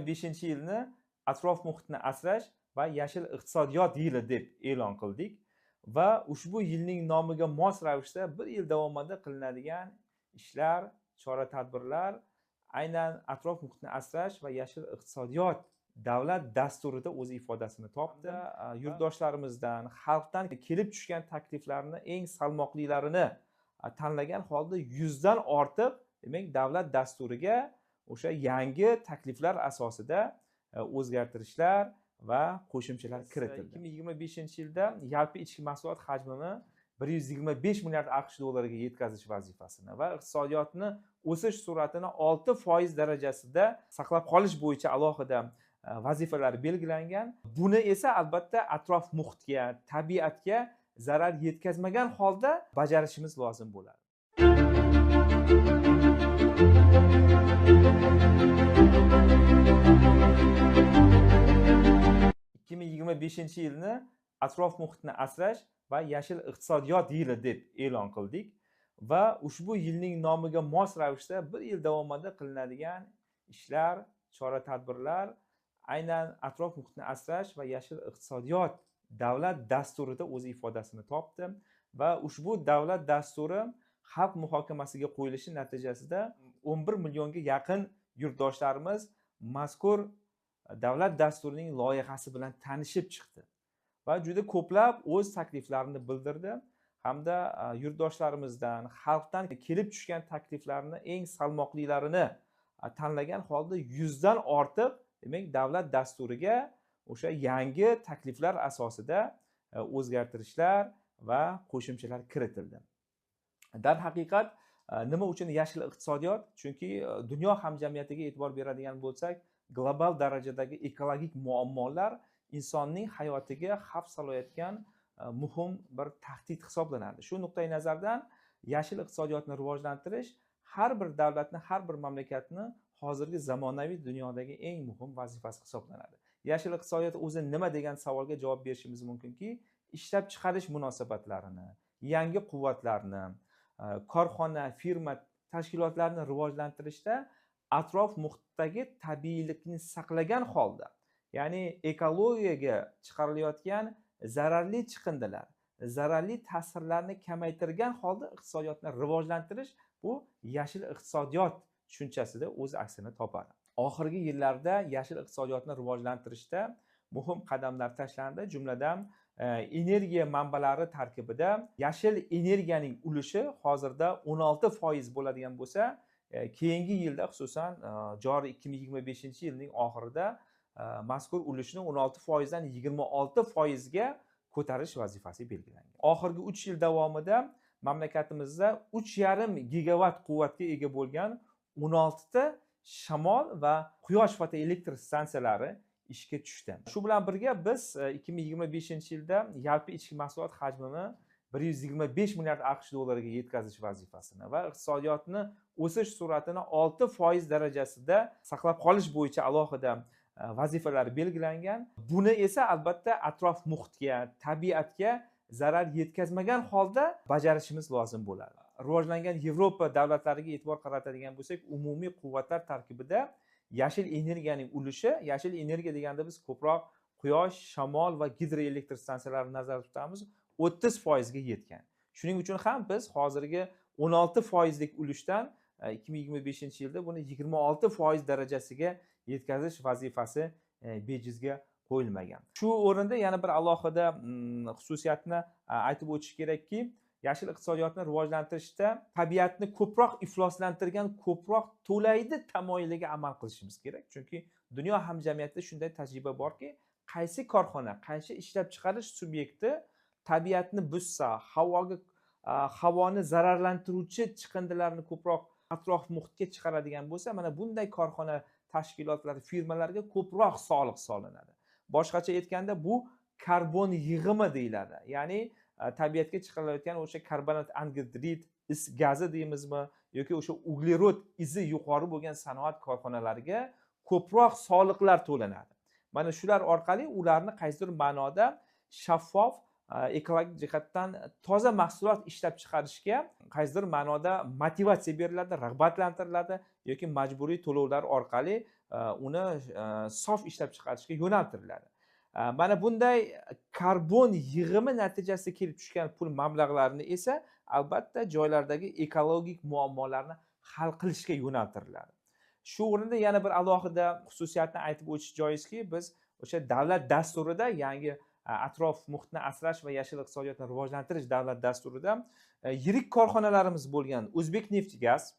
2025-yilni atrof muhitni asrash va yashil iqtisodiyot yili deb e'lon qildik va ushbu yilning nomiga mos ravishda bir yil davomida qilinadigan ishlar, chora-tadbirlar aynan atrof muhitni asrash va yashil iqtisodiyot davlat dasturida o'z ifodasini topdi. Yurtdoshlarimizdan, xalqdan kelib tushgan takliflarni eng salmoqlilarini tanlagan holda 100 dan ortiq demak davlat dasturiga o'sha yangi takliflar asosida o'zgartirishlar va qo'shimchalar kiritildi. 2025-yilda yalpi ichki mahsulot hajmini 125 milliard AQSh dollariga yetkazish vazifasini va iqtisodiyotni o'sish sur'atini 6% darajasida saqlab qolish bo'yicha alohida vazifalar belgilangan. Buni esa albatta atrof muhitga, tabiatga zarar yetkazmagan holda bajarishimiz lozim bo'ladi. 2025-yilni atrof muhitni asrash va yashil iqtisodiyot yili deb e'lon qildik va ushbu yilning nomiga mos ravishda bir yil davomida qilinadigan ishlar, chora-tadbirlar aynan atrof muhitni asrash va yashil iqtisodiyot davlat dasturida o'z ifodasini topdi va ushbu davlat dasturi xalq muhokamasiga qo'yilishi natijasida 11 millionga yaqin yurtdoshlarimiz mazkur davlat dasturining loyihasi bilan tanishib chiqdi va juda ko'plab o'z takliflarini bildirdi hamda yurtdoshlarimizdan, xalqdan kelib tushgan takliflarni eng salmoqlilarini tanlagan holda 100 dan ortiq demak davlat dasturiga o'sha yangi takliflar asosida o'zgartirishlar va qo'shimchalar kiritildi. Darhaqiqat nima uchun yashil iqtisodiyot? Chunki dunyo hamjamiyatiga e'tibor beradigan bo'lsak, global darajadagi ekologik muammolar insonning hayotiga xavf solayotgan muhim bir tahdid hisoblanadi. Shu nuqtai nazardan yashil iqtisodiyotni rivojlantirish har bir davlatni, har bir mamlakatni hozirgi zamonaviy dunyodagi eng muhim vazifasi hisoblanadi. Yashil iqtisodiyot o'zi nima degan savolga javob berishimiz mumkinki, ishlab chiqarish munosabatlarini, yangi quvvatlarni, korxona, firma, tashkilotlarni rivojlantirishda atrof muhitdagi tabiiylikni saqlagan holda, ya'ni ekologiyaga chiqarilayotgan zararli chiqindilar, zararli ta'sirlarni kamaytirgan holda iqtisodiyotni rivojlantirish bu yashil iqtisodiyot tushunchasida o'z aksini topadi. Oxirgi yillarda yashil iqtisodiyotni rivojlantirishda muhim qadamlar tashlandi. Jumladan energiya manbalari tarkibida yashil energiyaning ulushi hozirda 16% bo'ladigan bo'lsa, keyingi yilda xususan joriy 2025-yilning oxirida mazkur ulushni 16% dan 26% ga ko'tarish vazifasi belgilangan. Oxirgi 3 yil davomida mamlakatimizda 3,5 gigavat quvvatga ega bo'lgan 16 ta shamol va quyosh fotoelektr stansiyalari ishga tushdi. Shu bilan birga biz 2025-yilda yalpi ichki mahsulot hajmini 125 milliard AQSh dollariga yetkazish vazifasini va iqtisodiyotni o'sish sur'atini 6% darajasida saqlab qolish bo'yicha alohida vazifalar belgilangan. Buni esa albatta atrof muhitga, tabiatga zarar yetkazmagan holda bajarishimiz lozim bo'ladi. Rivojlangan Yevropa davlatlariga e'tibor qaratadigan bo'lsak, umumiy quvvatlar tarkibida yashil energiyaning ulushi, yashil energiya deganda biz ko'proq quyosh, shamol va gidroelektr stansiyalarini nazarda tutamiz, 30% ga yetgan. Shuning uchun ham biz hozirgi 16% lik ulushdan 2025-yilda buni 26% darajasiga yetkazish vazifasi bejizga qo'yilmagan. Shu o'rinda yana bir alohida xususiyatni aytib o'tish kerakki, yashil iqtisodiyotni rivojlantirishda tabiatni ko'proq ifloslantirgan, ko'proq to'laydi tamoyiliga amal qilishimiz kerak. Chunki dunyo hamjamiyatida shunday tajriba borki, qaysi korxona, qaysi ishlab chiqarish subyekti tabiatni buzsa, havoni zararlantiruvchi chiqindilarni ko'proq atrof muhitga chiqaradigan bo'lsa, mana bunday korxona, tashkilotlar, firmalarga ko'proq soliq solinadi. Boshqacha aytganda bu karbon yig'imi deyiladi. Ya'ni tabiatga chiqarilayotgan o'sha karbonat angidrid is gazi deymizmi yoki o'sha uglerod izi yuqori bo'lgan sanoat korxonalariga ko'proq soliqlar to'lanadi. Mana shular orqali ularni qaysidir ma'noda shaffof, ekologik jihatdan toza mahsulot ishlab chiqarishga qaysidir ma'noda motivatsiya beriladi, rag'batlantiriladi yoki majburiy to'lovlar orqali uni sof ishlab chiqarishga yo'naltiriladi. Mana bunday karbon yig'imi natijasida kelib tushgan pul mablag'larini esa albatta joylardagi ekologik muammolarni hal qilishga yo'naltiriladi. Shu o'rinda yana bir alohida xususiyatni aytib o'tish joizki, biz o'sha davlat dasturida yangi atrof muhitni asrash va yashil iqtisodiyotni rivojlantirish davlat dasturida yirik korxonalarimiz bo'lgan O'zbekneftgaz,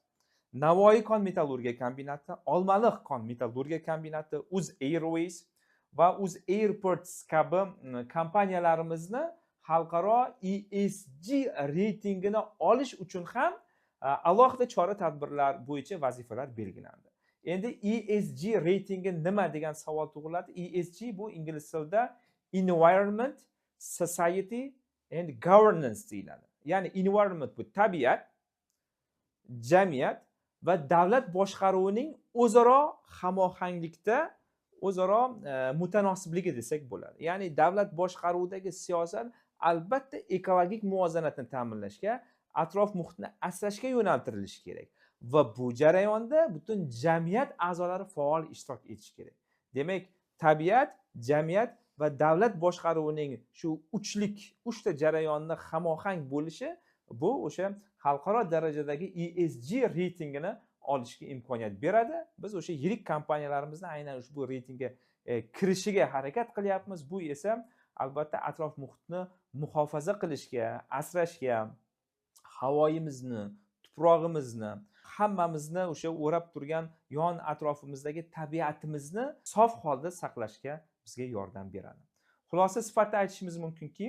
Navoiy kon metallurgiya kombinati, Olmaliq kon metallurgiya kombinati, UzAirways va UzAirports kabi kompaniyalarimizni xalqaro ESG reytingini olish uchun ham alohida chora-tadbirlar bo'yicha vazifalar belgilandi. Endi ESG reytingi nima degan savol tug'iladi. ESG bu ingliz tilida Environment, Society and Governance deyiladi. Ya'ni environment bu tabiat, jamiyat va davlat boshqaruvining o'zaro hamohanglikda o'zaro mutanosiblig'i desak bo'ladi. Ya'ni davlat boshqaruvidagi siyosat albatta ekologik muvozanatni ta'minlashga, atrof muhitni asrashga yo'naltirilishi kerak va bu jarayonda butun jamiyat a'zolari faol ishtirok etishi kerak. Demak, tabiat, jamiyat va davlat boshqaruvining shu uchta jarayonni hamohang bo'lishi bu o'sha xalqaro darajadagi ESG reytingini olishga imkoniyat beradi. Biz o'sha yirik kompaniyalarimizni aynan ushbu reytingga kirishiga harakat qilyapmiz. Bu esa albatta atrof muhitni muhofaza qilishga, asrashga, havoyimizni, tuprog'imizni, hammamizni o'sha o'rab turgan yon atrofimizdagi tabiatimizni sof holda saqlashga bizga yordam beradi. Xulosa sifatida aytishimiz mumkinki,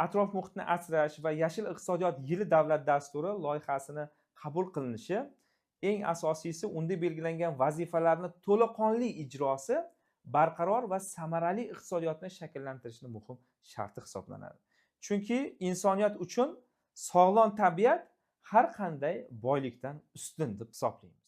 atrof muhitni asrash va yashil iqtisodiyot yili davlat dasturi loyihasini qabul qilinishi eng asosiysi unda belgilangan vazifalarni to'laqonli ijrosi barqaror va samarali iqtisodiyotni shakllantirishning muhim sharti hisoblanadi. Chunki insoniyat uchun sog'lom tabiat har qanday boylikdan ustun deb hisoblaymiz.